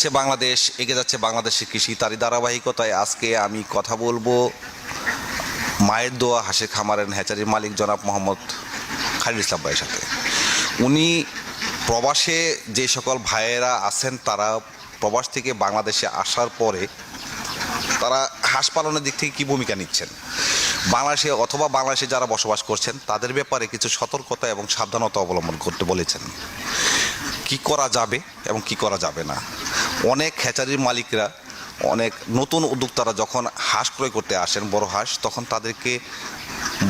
যাচ্ছে বাংলাদেশ, এগিয়ে যাচ্ছে বাংলাদেশের কৃষি, তারই ধারাবাহিকতায় আজকে আমি কথা বলবো মায়ের দোয়া হাঁসের খামারের হ্যাচারির মালিক জনাব মোহাম্মদ খালিল ইসলাম ভাইয়ের সাথে। উনি প্রবাসে যে সকল ভাইয়েরা আছেন তারা প্রবাস থেকে বাংলাদেশে আসার পরে তারা হাঁস পালনের দিক থেকে কী ভূমিকা নিচ্ছেন, বাংলাদেশে অথবা বাংলাদেশে যারা বসবাস করছেন তাদের ব্যাপারে কিছু সতর্কতা এবং সাবধানতা অবলম্বন করতে বলেছেন। কি করা যাবে এবং কি করা যাবে না। অনেক হ্যাচারির মালিকরা, অনেক নতুন উদ্যোক্তারা যখন হাঁস ক্রয় করতে আসেন বড় হাঁস, তখন তাদেরকে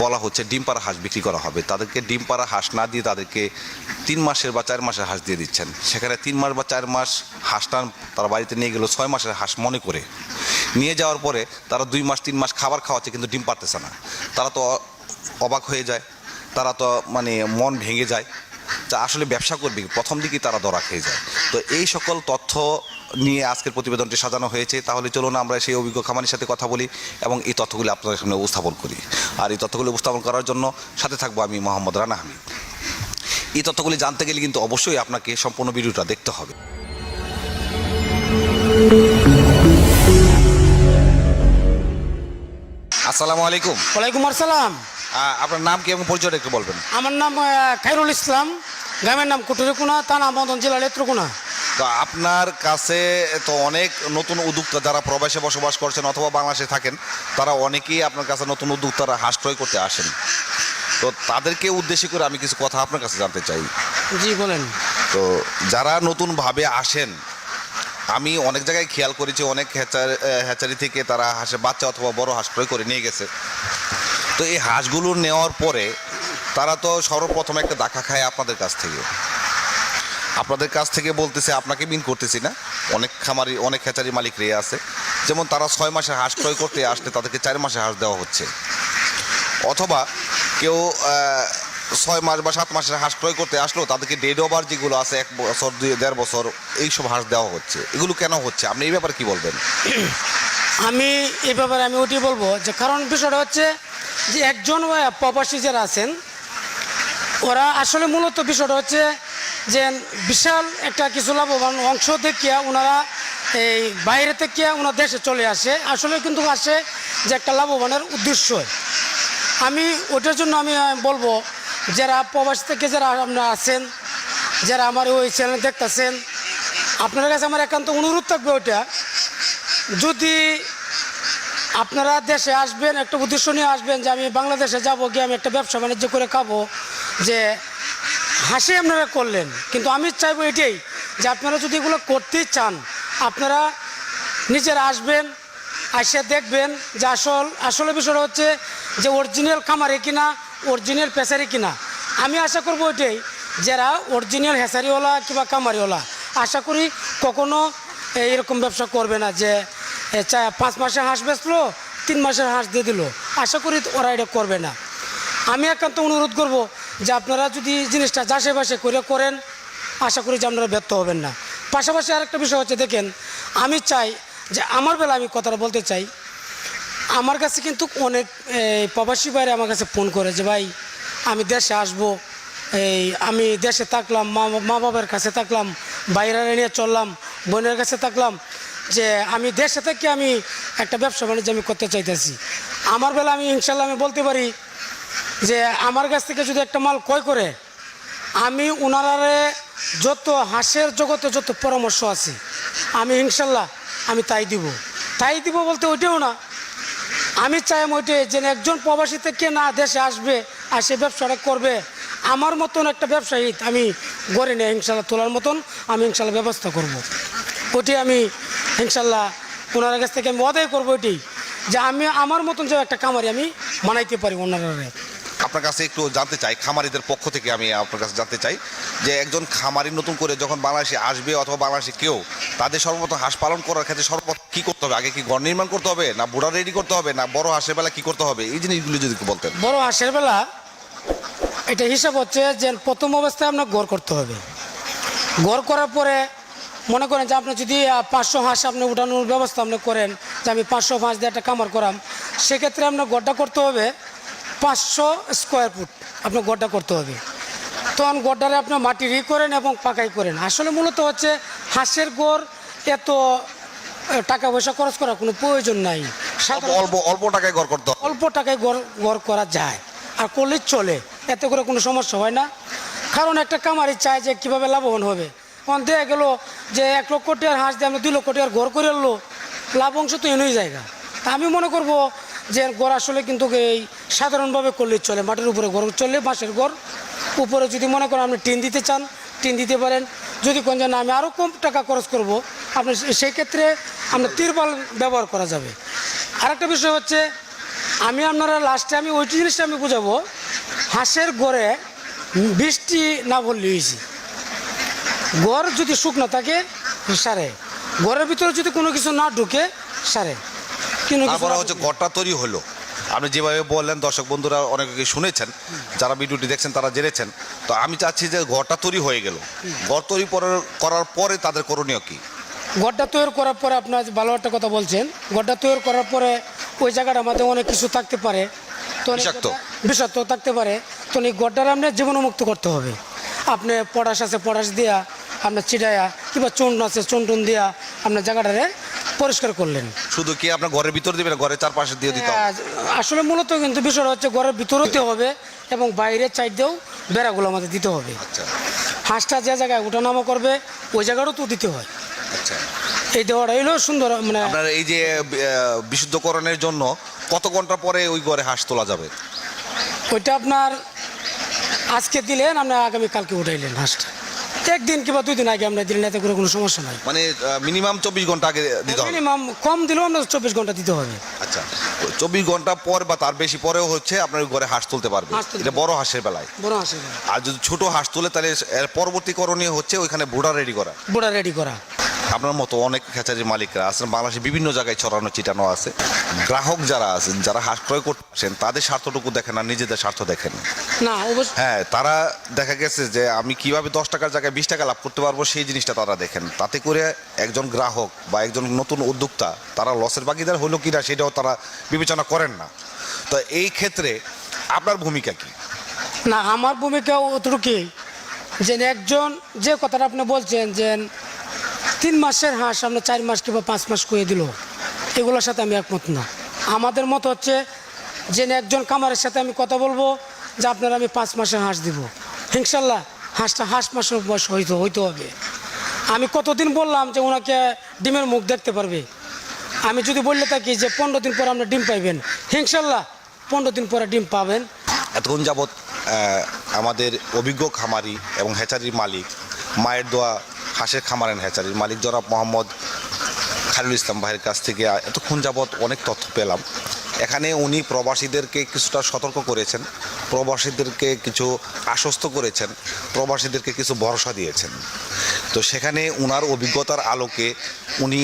বলা হচ্ছে ডিম পাড়া হাঁস বিক্রি করা হবে। তাদেরকে ডিম পাড়া হাঁস না দিয়ে তাদেরকে 3 মাসের বা 4 মাসের হাঁস দিয়ে দিচ্ছেন। সেখানে 3 মাস বা 4 মাস হাঁসটা তারা বাড়িতে নিয়ে গেল 6 মাসের হাঁস মনে করে নিয়ে যাওয়ার পরে তারা 2 মাস 3 মাস খাবার খাওয়াচ্ছে কিন্তু ডিম পারতেছে না। তারা তো অবাক হয়ে যায়, তারা তো মন ভেঙে যায়, যা আসলে ব্যবসা করবে প্রথম দিকেই তারা ধরা খেয়ে যায়। তো এই সকল তথ্য নিয়ে আজকের প্রতিবেদনটি সাজানো হয়েছে। তাহলে চলুন আমরা সেই অভিজ্ঞ খামারির সাথে কথা বলি এবং এই তথ্যগুলি আপনাদের সামনে উপস্থাপন করি। আর এই তথ্যগুলি উপস্থাপন করার জন্য সাথে থাকবো আমি মোহাম্মদ রানা হামিদ। এই তথ্যগুলি জানতে গেলে কিন্তু অবশ্যই আপনাকে সম্পূর্ণ ভিডিওটা দেখতে হবে। আসসালামু আলাইকুম। ওয়ালাইকুম আসসালাম। আপনার নাম কি এবং পরিচয়টা একটু বলবেন? আমার নাম খায়রুল ইসলাম, গ্রামের নাম কুটুরিকুনা, থানা মদন, জেলা নেত্রকোনা। তো আপনার কাছে তো অনেক নতুন উদ্যোক্তা যারা প্রবাসে বসবাস করছেন অথবা বাংলাদেশে থাকেন, তারা অনেকেই আপনার কাছে নতুন উদ্যোক্তারা হাঁস ক্রয় করতে আসেন। তো তাদেরকে উদ্দেশ্য করে আমি কিছু কথা আপনার কাছে জানতে চাই। জি বলেন। তো যারা নতুনভাবে আসেন, আমি অনেক জায়গায় খেয়াল করেছি অনেক হ্যাচারি থেকে তারা হাঁসের বাচ্চা অথবা বড় হাঁস ক্রয় করে নিয়ে গেছে। তো এই হাঁসগুলো নেওয়ার পরে তারা তো সর্বপ্রথম একটা দেখা খায় আপনাদের কাছ থেকে। আপনাদের কাছ থেকে বলতেছে, আপনাকে মিন করতেছি না, অনেক খামারি অনেক হ্যাচারি মালিক রেয়ে আছে, যেমন তারা 6 মাসের হাঁস ক্রয় করতে আসলে তাদেরকে 4 মাসের হাঁস দেওয়া হচ্ছে, অথবা কেউ 6 মাস বা 7 মাসের হাঁস ক্রয় করতে আসলেও তাদেরকে ডেড ওভার যেগুলো আছে 1 বছর 1.5 বছর এইসব হাঁস দেওয়া হচ্ছে। এগুলো কেন হচ্ছে, আপনি এই ব্যাপারে কী বলবেন? আমি এই ব্যাপারে ওটি বলবো যে কারণ বিষয়টা হচ্ছে যে একজন প্রবাসী যারা আছেন ওরা আসলে মূলত বিষয়টা হচ্ছে যে বিশাল একটা কিছু লাভবান অংশ দেখিয়া ওনারা এই বাইরে থেকে ওনার দেশে চলে আসে, আসলে কিন্তু আসে যে একটা লাভবানের উদ্দেশ্য। আমি ওটার জন্য আমি বলবো যারা প্রবাসী থেকে যারা আপনারা আছেন, যারা আমার ওই চ্যানেল দেখতেছেন, আপনার কাছে আমার একান্ত অনুরোধ থাকবে ওইটা, যদি আপনারা দেশে আসবেন একটা উদ্দেশ্য নিয়ে আসবেন যে আমি বাংলাদেশে যাব গিয়ে আমি একটা ব্যবসা বাণিজ্য করে খাবো, যে হাসি আপনারা করলেন, কিন্তু আমি চাইবো এটাই যে আপনারা যদি এগুলো করতেই চান আপনারা নিজেরা আসবেন, এসে দেখবেন যে আসলে বিষয়টা হচ্ছে যে অরিজিনাল খামারে কিনা অরিজিনাল পেশারি কিনা। আমি আশা করবো ওইটাই, যারা অরিজিনাল হ্যাচারিওয়ালা কিংবা কামারিওয়ালা আশা করি কখনো এরকম ব্যবসা করবে না যে 5 মাসের হাঁস বেচলো 3 মাসের হাঁস দিয়ে দিল, আশা করি ওরা এটা করবে না। আমি একান্ত অনুরোধ করব যে আপনারা যদি জিনিসটা যাচাই বাছাই করে করেন, আশা করি যে আপনারা ব্যর্থ হবেন না। পাশাপাশি আরেকটা বিষয় হচ্ছে, দেখেন আমি চাই যে আমার বেলা আমি কথাটা বলতে চাই, আমার কাছে কিন্তু অনেক প্রবাসী বাইরে আমার কাছে ফোন করে যে ভাই আমি দেশে আসবো, আমি দেশে থাকলাম, মা বাবার কাছে থাকলাম, বাইরে নিয়ে চললাম, বোনের কাছে থাকলাম, যে আমি দেশে থেকে আমি একটা ব্যবসা বাণিজ্য আমি করতে চাইতেছি। আমার বেলা আমি ইনশাল্লাহ আমি বলতে পারি যে আমার কাছ থেকে যদি একটা মাল ক্রয় করে আমি ওনারে যত হাঁসের জগতে যত পরামর্শ আছে আমি ইনশাল্লাহ আমি তাই দিব বলতে ওইটাও না, আমি চাই ওইটাই যে একজন প্রবাসী থেকে না দেশে আসবে আর সে ব্যবসাটা করবে, আমার মতন একটা ব্যবসায়ী আমি গড়ে নিয়ে ইনশাল্লাহ তোলার মতন আমি ইনশাল্লাহ ব্যবস্থা করব। ওইটাই আমি ইনশাল্লাহ ওনার কাছ থেকে আমি অদায় করবো, ওইটাই যে আমি আমার মতন যে একটা খামারি আমি বানাইতে পারি ওনারা। আপনার কাছে একটু জানতে চাই, খামারিদের পক্ষ থেকে আমি আপনার কাছে জানতে চাই যে একজন খামারি নতুন করে যখন বাংলাদেশে আসবে অথবা বাংলাদেশে কেউ, তাদের সর্বপ্রথম হাঁস পালন করার ক্ষেত্রে সর্বপ্রথম কী করতে হবে? আগে কি ঘর নির্মাণ করতে হবে, না বুড়া রেডি করতে হবে, না বড় হাঁসের বেলা কী করতে হবে, এই জিনিসগুলো যদি একটু বলতেন। বড় হাঁসের বেলা এটা হিসাব হচ্ছে যে প্রথম অবস্থায় আপনার ঘর করতে হবে। ঘর করার পরে মনে করেন যে আপনি যদি 500 হাঁস আপনি উঠানোর ব্যবস্থা আপনি করেন, যে আমি 500 হাঁস দিয়ে একটা খামার করাম, সেক্ষেত্রে আপনার ঘরটা করতে হবে 500 স্কোয়ার ফুট আপনার গড়টা করতে হবে। তখন গড়টারে আপনার মাটি করেন এবং পাকাই করেন। আসলে মূলত হচ্ছে হাঁসের গড় এত টাকা পয়সা খরচ করার কোনো প্রয়োজন নাই। অল্প অল্প টাকায় ঘর করতে হবে। অল্প টাকায় ঘর করা যায় আর করলে চলে, এতে করে কোনো সমস্যা হয় না। কারণ একটা কামারি চায় যে কীভাবে লাভবান হবে। কারণ দেখা গেল যে 1 লক্ষ টাকার হাঁস দিয়ে আমরা 2 লক্ষ টাকার ঘর করে এলো, লাভ অংশ তো এনেই জায়গা। তা আমি মনে করব যে ঘর আসলে কিন্তু এই সাধারণভাবে করলেই চলে, মাটির উপরে ঘর চললে, বাঁশের ঘর উপরে যদি মনে করেন আপনি টিন দিতে চান টিন দিতে পারেন। যদি কোন যে না আমি আরও কম টাকা খরচ করব, আপনি সেই ক্ষেত্রে আপনার তিরপাল ব্যবহার করা যাবে। আরেকটা বিষয় হচ্ছে, আপনারা লাস্টে আমি ওই জিনিসটা আমি বোঝাবো, হাঁসের ঘরে বৃষ্টি না বললে হয়েছে, ঘর যদি শুকনো থাকে সারে, ঘরের ভিতরে যদি কোনো কিছু না ঢুকে সারে। তারপরে হচ্ছে ঘরটা তৈরি হলো, আপনি যেভাবে বললেন দর্শক বন্ধুরা অনেকে শুনেছেন, যারা ভিডিওটি দেখছেন তারা জেনেছেন। তো আমি চাচ্ছি যে ঘরটা তৈরি হয়ে গেল, ঘর তৈরি করার পরে তাদের করণীয় কি? ঘরটা তৈরি করার পরে আপনার ভালো একটা কথা বলছেন, ঘরটা তৈরি করার পরে ওই জায়গাটার মধ্যে অনেক কিছু থাকতে পারে, তো বিষাক্ত থাকতে পারে। তো এই ঘরটার আপনার জীবাণুমুক্ত করতে হবে। আপনি পটাশ আছে, পটাশ দিয়া আপনার চিটায়া, কিংবা চুন আছে, চুন দিয়া আপনার জায়গাটারে পরিষ্কার করলেন। শুধু কি আপনার ঘরের ভিতর দিবেন, ঘরের চারপাশে দিয়ে দিতে হবে? আসলে মূলত কিন্তু বিষয়টা হচ্ছে ঘরের ভিতরেও দিতে হবে এবং বাইরের সাইড দিয়েও বেড়াগুলো আমাদের দিতে হবে। আচ্ছা, হাঁসটা যে জায়গায় ওঠানামা করবে ওই জায়গাটাও তো দিতে হয়। আচ্ছা, এই দেওয়াটা হইলো সুন্দর। মানে আপনার এই যে বিশুদ্ধকরণের জন্য কত ঘন্টা পরে ওই ঘরে হাঁস তোলা যাবে? ওইটা আপনার আজকে দিলেন, আপনার আগামী কালকে উঠাইলেন হাঁসটা, 1 দিন কিংবা 2 দিন আগে আমরা দিলেন, এতে করে কোনো সমস্যা নাই। মানে মিনিমাম 24 ঘন্টা আগে দিতে হবে? মিনিমাম কম দিলেও আমরা 24 ঘন্টা দিতে হবে। আচ্ছা, 24 ঘন্টা পর বা তার বেশি পরেও হচ্ছে আপনার ঘরে হাঁস তুলতে পারবে, এটা বড় হাঁসের বেলায়। বড় হাঁসের আর যদি ছোট হাঁস তুলে তাহলে এর পরবর্তী করণীয় হচ্ছে ওইখানে বোড়া রেডি করা। বোড়া রেডি করা। আপনার মতো অনেক হ্যাচারির মালিকরা আছেন, বাংলাদেশে বিভিন্ন জায়গায় ছড়ানো ছিটানো আছে। গ্রাহক যারা আছেন, যারা হাঁস ক্রয় করতে আসেন, তাদের স্বার্থটুকু দেখেন না, নিজেদের স্বার্থ দেখেন না। অবশ্যই হ্যাঁ, তারা দেখা গেছে যে আমি কিভাবে 10 টাকার জায়গায় 20 টাকা লাভ করতে পারবো সেই জিনিসটা তারা দেখেন। তাতে করে একজন গ্রাহক বা একজন নতুন উদ্যোক্তা তারা লসের ভাগিদার হলো কিনা সেটাও তারা বিবেচনা করেন না। তো এই ক্ষেত্রে আপনার ভূমিকা কি? না, আমার ভূমিকা অতটুকুই যে একজন যে কথাটা আপনি বলছেন যে 3 মাসের হাঁস আমরা 4 মাস কিংবা 5 মাস করে দিল, এগুলোর সাথে আমি একমত না। আমাদের মত হচ্ছে যে একজন কামারের সাথে আমি কথা বলবো যে আপনারা আমি 5 মাসের হাঁস দিব, ইনশাল্লাহ হাঁসটা হাঁস মাসের বয়স হইতে হবে। আমি কতদিন বললাম যে ওনাকে ডিমের মুখ দেখতে পারবে, আমি যদি বললে থাকি যে 15 দিন পর আপনার ডিম পাইবেন, ইনশাল্লাহ 15 দিন পরে ডিম পাবেন। এতক্ষণ যাবৎ আমাদের অভিজ্ঞ খামারি এবং হ্যাচারির মালিক, মায়ের দোয়া হাঁসের খামার এন্ড হ্যাচারির মালিক জনাব মোহাম্মদ খালিলুল ইসলাম ভাইয়ের কাছ থেকে এতক্ষণ যাবৎ অনেক তথ্য পেলাম। এখানে উনি প্রবাসীদেরকে কিছুটা সতর্ক করেছেন, প্রবাসীদেরকে কিছু আশ্বস্ত করেছেন, প্রবাসীদেরকে কিছু ভরসা দিয়েছেন। তো সেখানে উনার অভিজ্ঞতার আলোকে উনি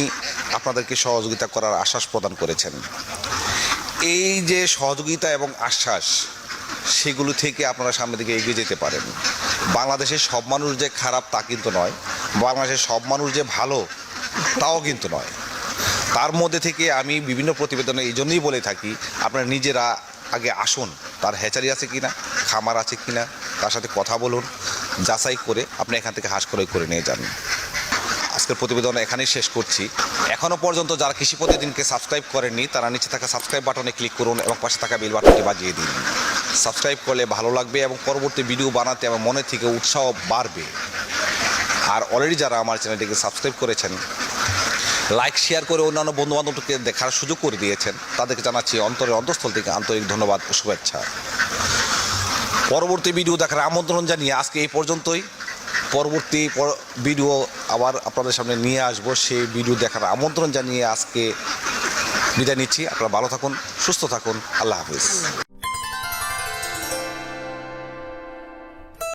আপনাদেরকে সহযোগিতা করার আশ্বাস প্রদান করেছেন। এই যে সহযোগিতা এবং আশ্বাস, সেগুলো থেকে আপনারা সামনের দিকে এগিয়ে যেতে পারেন। বাংলাদেশের সব মানুষ যে খারাপ তা কিন্তু নয়, বাংলাদেশের সব মানুষ যে ভালো তাও কিন্তু নয়। তার মধ্যে থেকে আমি বিভিন্ন প্রতিবেদনে এই জন্যই বলে থাকি, আপনারা নিজেরা আগে আসুন, তার হ্যাচারি আছে কিনা, খামার আছে কিনা, তার সাথে কথা বলুন, যাচাই করে আপনি এখান থেকে হাঁস ক্রয় করে নিয়ে যান। আজকের প্রতিবেদন এখানেই শেষ করছি। এখনও পর্যন্ত যারা কৃষি প্রতিদিনকে সাবস্ক্রাইব করেননি তারা নিচে থাকা সাবস্ক্রাইব বাটনে ক্লিক করুন এবং পাশে থাকা বেল বাটনটি বাজিয়ে দিন। সাবস্ক্রাইব করলে ভালো লাগবে এবং পরবর্তী ভিডিও বানাতে আমার মনে থেকে উৎসাহ বাড়বে। আর অলরেডি যারা আমার চ্যানেলটিকে সাবস্ক্রাইব করেছেন, লাইক শেয়ার করে অন্যান্য বন্ধুবান্ধবকে দেখার সুযোগ করে দিয়েছেন, তাদেরকে জানাচ্ছি অন্তরের অন্তঃস্থল থেকে আন্তরিক ধন্যবাদ ও শুভেচ্ছা। পরবর্তী ভিডিও দেখার আমন্ত্রণ জানিয়ে আজকে এই পর্যন্তই। পরবর্তী ভিডিও আবার আপনাদের সামনে নিয়ে আসবো, সেই ভিডিও দেখার আমন্ত্রণ জানিয়ে আজকে বিদায় নিচ্ছি। আপনারা ভালো থাকুন, সুস্থ থাকুন, আল্লাহ হাফিজ।